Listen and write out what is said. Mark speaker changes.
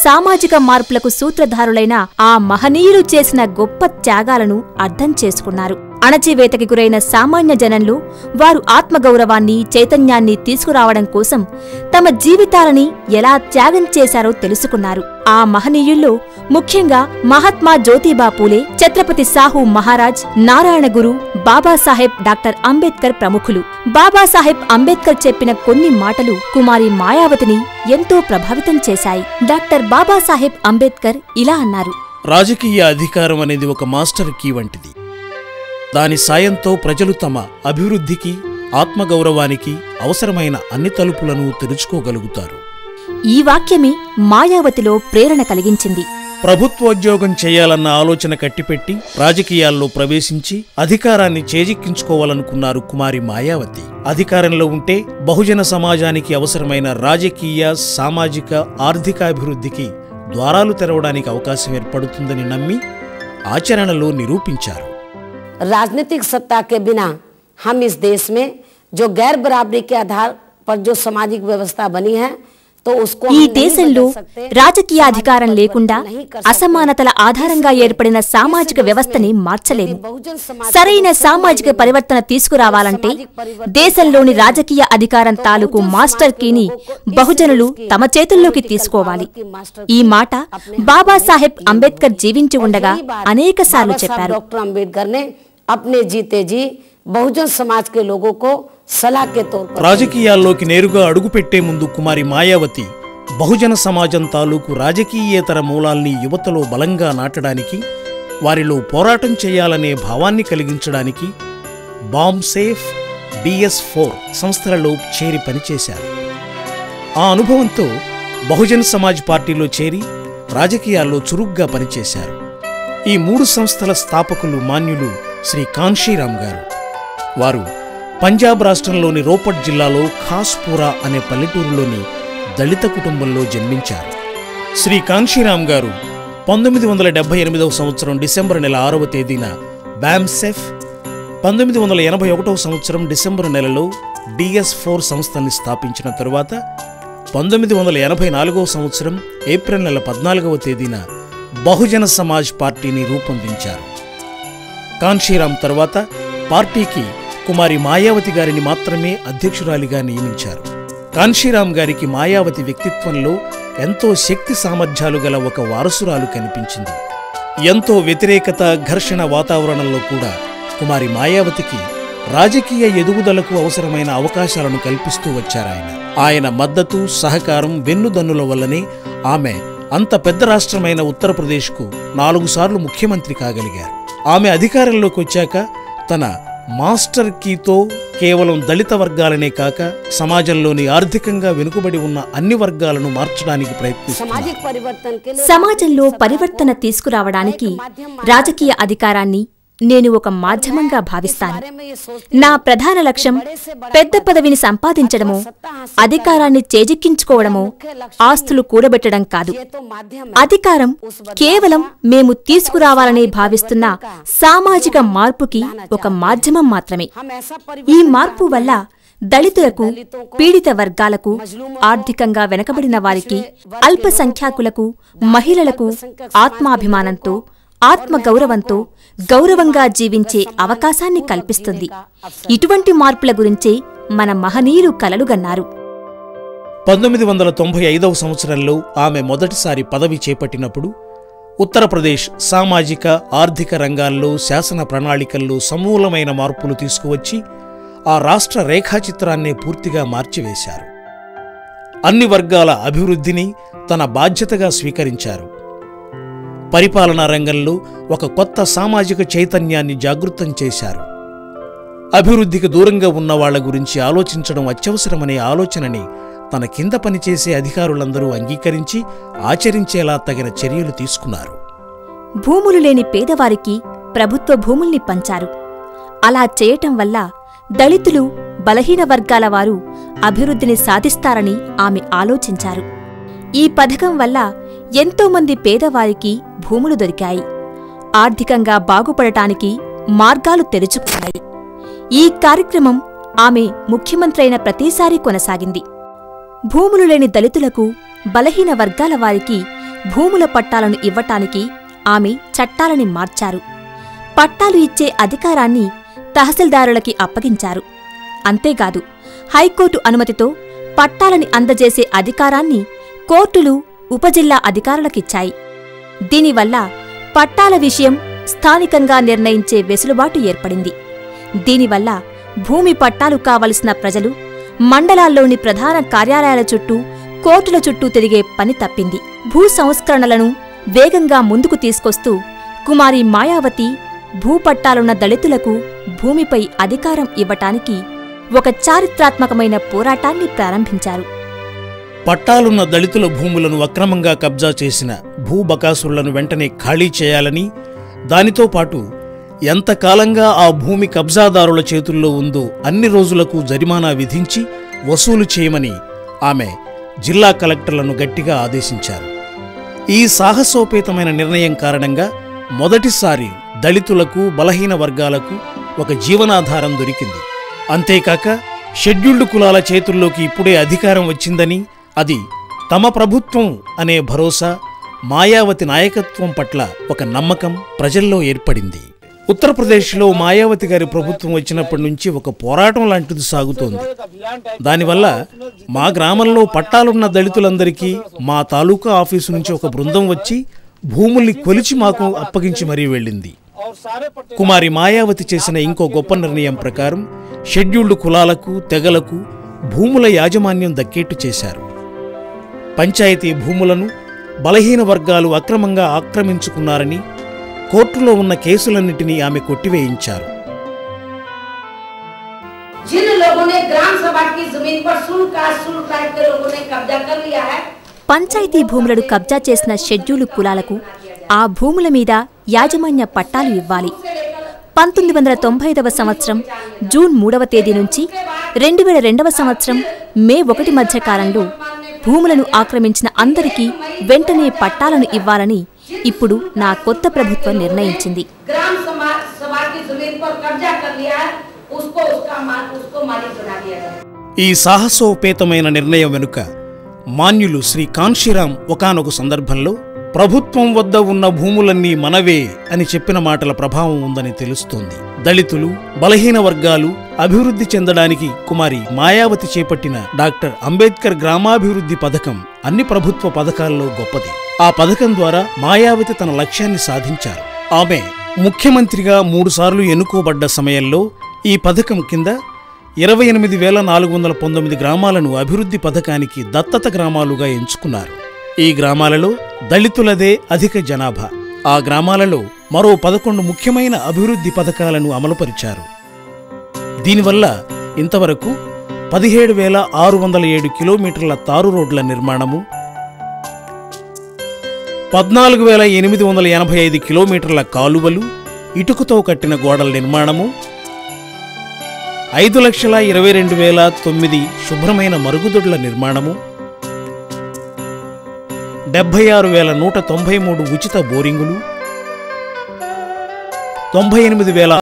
Speaker 1: సామాజిక మార్పులకు సూత్రధారులైన ఆ మహనీయులు చేసిన గొప్ప త్యాగాలను అర్థం చేసుకున్నారు. అణచివేతకి గురైన సామాన్య జనంలో వారు ఆత్మగౌరవాన్ని, చైతన్యాన్ని తీసుకురావడం కోసం తమ జీవితాలని ఎలా త్యాగం చేశారో తెలుసుకున్నారు. ఆ మహనీయుల్లో ముఖ్యంగా మహాత్మా జ్యోతిబా పూలే, ఛత్రపతి సాహు మహారాజ్, నారాయణ గురు, బాబాసాహెబ్ డాక్టర్ అంబేద్కర్ ప్రముఖులు. బాబాసాహెబ్ అంబేద్కర్ చెప్పిన కొన్ని మాటలు కుమారి మాయావతిని ఎంతో ప్రభావితం చేశాయి. డాక్టర్ బాబాసాహెబ్ అంబేద్కర్ ఇలా అన్నారు:
Speaker 2: రాజకీయ అధికారం అనేది ఒక మాస్టర్ కీ వంటిది. దాని సాయంతో ప్రజలు తమ అభివృద్ధికి, ఆత్మగౌరవానికి అవసరమైన అన్ని తలుపులను తెరుచుకోగలుగుతారు.
Speaker 1: ఈ వాక్యమే మాయావతిలో ప్రేరణ కలిగించింది.
Speaker 2: ప్రభుత్వోద్యోగం చేయాలన్న ఆలోచన కట్టిపెట్టి రాజకీయాల్లో ప్రవేశించి అధికారాన్ని చేజిక్కించుకోవాలనుకున్నారు కుమారి మాయావతి. అధికారంలో ఉంటే బహుజన సమాజానికి అవసరమైన రాజకీయ, సామాజిక, ఆర్థికాభివృద్ధికి ద్వారాలు తెరవడానికి అవకాశం ఏర్పడుతుందని నమ్మి ఆచరణలో నిరూపించారు.
Speaker 3: राजनीतिक सत्ता के बिना हम इस देश में जो गैर बराबरी के आधार पर जो सामाजिक व्यवस्था बनी है तो उसको
Speaker 1: ఈ దేశంలో రాజకీయ అధికారం లేకుండా అసమానతల ఆధారంగా ఏర్పడిన సామాజిక వ్యవస్థని మార్చలేము. సరైన సామాజిక పరివర్తన తీసుకురావాలంటే దేశంలోని రాజకీయ అధికారం తాలూకు మాస్టర్ కీని బహుజనులు తమ చేతుల్లోకి తీసుకోవాలి. ఈ మాట బాబాసాహెబ్ అంబేద్కర్ జీవించి ఉండగా అనేకసార్లు చెప్పారు.
Speaker 3: डॉक्टर अंबेडकर ने अपने जीते जी बहुजन समाज के लोगों को सलाह के तौर पर
Speaker 2: రాజకీయాల్లోకి నేరుగా అడుగుపెట్టే ముందు కుమారి మాయావతి బహుజన సమాజం తాలూకు రాజకీయేతర మూలాల్ని యువతలో బలంగా నాటడానికి, వారిలో పోరాటం చేయాలనే భావాన్ని కలిగించడానికి బాంబ్ సేఫ్, BS4 సంస్థలలో చేరి పనిచేశారు. ఆ అనుభవంతో బహుజన్ సమాజ్ పార్టీలో చేరి రాజకీయాల్లో చురుగ్గా పనిచేశారు. ఈ 3 సంస్థల స్థాపకులు మాన్యులు శ్రీ కాన్షీరామ్ గారు. వారు పంజాబ్ రాష్ట్రంలోని రోపట్ జిల్లాలో ఖాస్పూరా అనే పల్లెటూరులోని దళిత కుటుంబంలో జన్మించారు. శ్రీ కాన్షీరామ్ గారు 1978వ సంవత్సరం డిసెంబర్ నెల 6వ తేదీన బాంబ్సెఫ్, 1981వ సంవత్సరం డిసెంబర్ నెలలో BS4 సంస్థల్ని స్థాపించిన తరువాత 1984వ సంవత్సరం ఏప్రిల్ నెల 14వ తేదీన బహుజన సమాజ్ పార్టీని రూపొందించారు. కాన్షీరామ్ తర్వాత పార్టీకి కుమారి మాయావతి గారిని మాత్రమే అధ్యక్షురాలిగా నియమించారు. కాన్షీరామ్ గారికి మాయావతి వ్యక్తిత్వంలో ఎంతో శక్తి సామర్థ్యాలు గల ఒక వారసురాలు కనిపించింది. ఎంతో వ్యతిరేకత, ఘర్షణ వాతావరణంలో కూడా కుమారి మాయావతికి రాజకీయ ఎదుగుదలకు అవసరమైన అవకాశాలను కల్పిస్తూ వచ్చారాయన. ఆయన మద్దతు, సహకారం, వెన్నుదన్నుల వల్లనే ఆమె అంత పెద్ద రాష్ట్రమైన ఉత్తరప్రదేశ్కు 4 సార్లు ముఖ్యమంత్రి కాగలిగారు. ఆమె అధికారంలోకి వచ్చాక తన మాస్టర్ కీతో కేవలం దళిత వర్గాలనే కాక సమాజంలోని ఆర్థికంగా వెనుకబడి ఉన్న అన్ని వర్గాలను మార్చడానికి ప్రయత్నిస్తున్నారు.
Speaker 1: సమాజంలో పరివర్తన తీసుకురావడానికి రాజకీయ అధికారాన్ని నేను ఒక మాధ్యమంగా భావిస్తాను. నా ప్రధాన లక్ష్యం పెద్ద పదవిని సంపాదించడమో, అధికారాన్ని చేజిక్కించుకోవడమో, ఆస్తులు కూడబెట్టడం కాదు. అధికారం కేవలం మేము తీసుకురావాలని భావిస్తున్న సామాజిక మార్పుకి ఒక మాధ్యమం మాత్రమే. ఈ మార్పు వల్ల దళితులకు, పీడిత వర్గాలకు, ఆర్థికంగా వెనకబడిన వారికి, అల్పసంఖ్యాకులకు, మహిళలకు ఆత్మాభిమానంతో, ఆత్మగౌరవంతో గౌరవంగా జీవించే అవకాశాన్ని కల్పిస్తుంది. ఇటువంటి మార్పుల గురించే మన మహనీయులు కలలుగన్నారు.
Speaker 2: 1995వ సంవత్సరంలో ఆమె మొదటిసారి పదవి చేపట్టినప్పుడు ఉత్తరప్రదేశ్ సామాజిక, ఆర్థిక రంగాల్లో, శాసన ప్రణాళికల్లో సమూలమైన మార్పులు తీసుకువచ్చి ఆ రాష్ట్ర రేఖాచిత్రాన్నే పూర్తిగా మార్చివేశారు. అన్ని వర్గాల అభివృద్ధిని తన బాధ్యతగా స్వీకరించారు. పరిపాలనా రంగంలో ఒక కొత్త సామాజిక చైతన్యాన్ని జాగృతం చేశారు. అభివృద్ధికి దూరంగా ఉన్న వాళ్ల గురించి ఆలోచించడం అత్యవసరమనే ఆలోచనని తన కింద పనిచేసే అధికారులందరూ అంగీకరించి ఆచరించేలా తగిన చర్యలు తీసుకున్నారు.
Speaker 1: భూములు లేని పేదవారికి ప్రభుత్వ భూముల్ని పంచారు. అలా చేయటం వల్ల దళితులు, బలహీన వర్గాల వారు అభివృద్ధిని సాధిస్తారని ఆమె ఆలోచించారు. ఈ పథకం వల్ల ఎంతోమంది పేదవారికి భూములు దొరికాయి. ఆర్థికంగా బాగుపడటానికి మార్గాలు తెరుచుకున్నాయి. ఈ కార్యక్రమం ఆమె ముఖ్యమంత్రి అయిన ప్రతిసారీ కొనసాగింది. భూములు లేని దళితులకు, బలహీన వర్గాల వారికి భూముల పట్టాలను ఇవ్వటానికి ఆమె చట్టాలని మార్చారు. పట్టాలు ఇచ్చే అధికారాన్ని తహసీల్దారులకి అప్పగించారు. అంతేకాదు, హైకోర్టు అనుమతితో పట్టాలని అందజేసే అధికారాన్ని కోర్టులు ఉపజిల్లా అధికారులకిచ్చాయి. దీనివల్ల పట్టాల విషయం స్థానికంగా నిర్ణయించే వెసులుబాటు ఏర్పడింది. దీనివల్ల భూమి పట్టాలు కావలసిన ప్రజలు మండలాల్లోని ప్రధాన కార్యాలయాల చుట్టూ, కోర్టుల చుట్టూ తిరిగే పని తప్పింది. భూ సంస్కరణలను వేగంగా ముందుకు తీసుకొస్తూ కుమారి మాయావతి భూపట్టాలున్న దళితులకు భూమిపై అధికారం ఇవ్వటానికి ఒక చారిత్రాత్మకమైన పోరాటాన్ని ప్రారంభించారు.
Speaker 2: పట్టాలున్న దళితుల భూములను అక్రమంగా కబ్జా చేసిన భూబకాసురులను వెంటనే ఖాళీ చేయాలని, దానితో పాటు ఎంతకాలంగా ఆ భూమి కబ్జాదారుల చేతుల్లో ఉందో అన్ని రోజులకు జరిమానా విధించి వసూలు చేయమని ఆమె జిల్లా కలెక్టర్లను గట్టిగా ఆదేశించారు. ఈ సాహసోపేతమైన నిర్ణయం కారణంగా మొదటిసారి దళితులకు, బలహీన వర్గాలకు ఒక జీవనాధారం దొరికింది. అంతేకాక షెడ్యూల్డ్ కులాల చేతుల్లోకి ఇప్పుడే అధికారం వచ్చిందని, అది తమ ప్రభుత్వం అనే భరోసా, మాయావతి నాయకత్వం పట్ల ఒక నమ్మకం ప్రజల్లో ఏర్పడింది. ఉత్తరప్రదేశ్లో మాయావతి గారి ప్రభుత్వం వచ్చినప్పటి నుంచి ఒక పోరాటం లాంటిది సాగుతోంది. దానివల్ల మా గ్రామంలో పట్టాలున్న దళితులందరికీ మా తాలూకా ఆఫీసు నుంచి ఒక బృందం వచ్చి భూముల్ని కొలిచి మాకు అప్పగించి మరీ వెళ్ళింది. కుమారి మాయావతి చేసిన ఇంకో గొప్ప నిర్ణయం ప్రకారం షెడ్యూల్డ్ కులాలకు, తెగలకు భూముల యాజమాన్యం దక్కేట్టు చేశారు. పంచాయతీ భూములను బలహీన వర్గాలు అక్రమంగా ఆక్రమించుకున్నారని కోర్టులో ఉన్న కేసులన్నిటినీ ఆమె కొట్టివేయించారు.
Speaker 1: పంచాయతీ భూములను కబ్జా చేసిన షెడ్యూలు కులాలకు ఆ భూముల మీద యాజమాన్య పట్టాలు ఇవ్వాలి. 1995వ సంవత్సరం జూన్ 3వ తేదీ నుంచి 2002వ సంవత్సరం మే 1 మధ్య కాలంలో భూములను ఆక్రమించిన అందరికీ వెంటనే పట్టాలను ఇవ్వాలని ఇప్పుడు నా కొత్త ప్రభుత్వం నిర్ణయించింది.
Speaker 2: ఈ సాహసోపేతమైన నిర్ణయం వెనుక మాన్యులు శ్రీ కాన్షీరాం ఒకానొక సందర్భంలో ప్రభుత్వం వద్ద ఉన్న భూములన్నీ మనవే అని చెప్పిన మాటల ప్రభావం ఉందని తెలుస్తోంది. దళితులు, బలహీన వర్గాలు అభివృద్ధి చెందడానికి కుమారి మాయావతి చేపట్టిన డాక్టర్ అంబేద్కర్ గ్రామాభివృద్ధి పథకం అన్ని ప్రభుత్వ పథకాల్లో గొప్పది. ఆ పథకం ద్వారా మాయావతి తన లక్ష్యాన్ని సాధించారు. ఆమె ముఖ్యమంత్రిగా 3 సార్లు ఎన్నుకోబడ్డ సమయంలో ఈ పథకం కింద 28,419 గ్రామాలను అభివృద్ధి పథకానికి దత్తత గ్రామాలుగా ఎంచుకున్నారు. ఈ గ్రామాలలో దళితులదే అధిక జనాభా. ఆ గ్రామాలలో మరో 11 ముఖ్యమైన అభివృద్ధి పథకాలను అమలుపరిచారు. దీనివల్ల ఇంతవరకు 17,607 కిలోమీటర్ల తారు రోడ్ల నిర్మాణము, 14,885 కిలోమీటర్ల కాలువలు, ఇటుకతో కట్టిన గోడల నిర్మాణము, 5,22,009 శుభ్రమైన మరుగుదొడ్ల నిర్మాణము, 76,193 ఉచిత బోరింగులు, 98,000